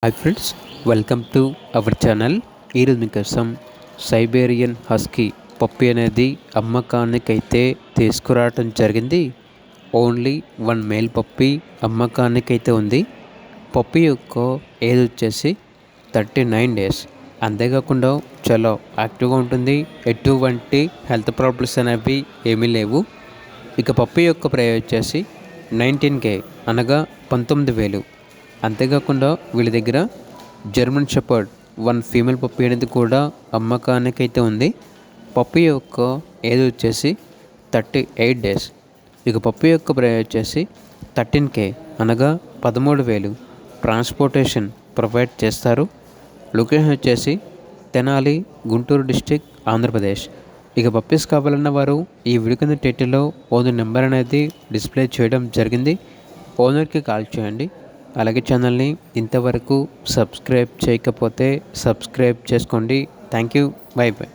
Hi friends, welcome to our channel. ఈరోజు మీకోసం Siberian husky పప్పి అనేది అమ్మకానికైతే తీసుకురావటం జరిగింది. ఓన్లీ వన్ మేల్ పప్పి అమ్మకానికైతే ఉంది. పప్పి యొక్క ఏజ్ వచ్చేసి 39 డేస్. అంతేకాకుండా చాలా యాక్టివ్గా ఉంటుంది. ఎటువంటి హెల్త్ ప్రాబ్లమ్స్ అనేవి ఏమీ లేవు. ఇక పప్పి యొక్క ప్రైస్ వచ్చేసి 19K అనగా 19,000. అంతేకాకుండా వీళ్ళ దగ్గర German shepherd one female puppy అనేది కూడా అమ్మకానికైతే ఉంది. పప్పి యొక్క ఏజ్ వచ్చేసి 38 డేస్. ఇక పప్పి యొక్క ప్రైస్ వచ్చేసి 13K అనగా 13,000. ట్రాన్స్పోర్టేషన్ ప్రొవైడ్ చేస్తారు. లొకేషన్ వచ్చేసి తెనాలి, గుంటూరు డిస్టిక్, ఆంధ్రప్రదేశ్. ఇక పప్పీస్ కావాలన్న వారు ఈ వీడియో కింద టైటిల్లో ఓనర్ నెంబర్ అనేది డిస్ప్లే చేయడం జరిగింది. ఓనర్కి కాల్ చేయండి. అలాగే ఛానల్ని ఇంతవరకు సబ్స్క్రైబ్ చేయకపోతే సబ్స్క్రైబ్ చేసుకోండి. Thank you. By by.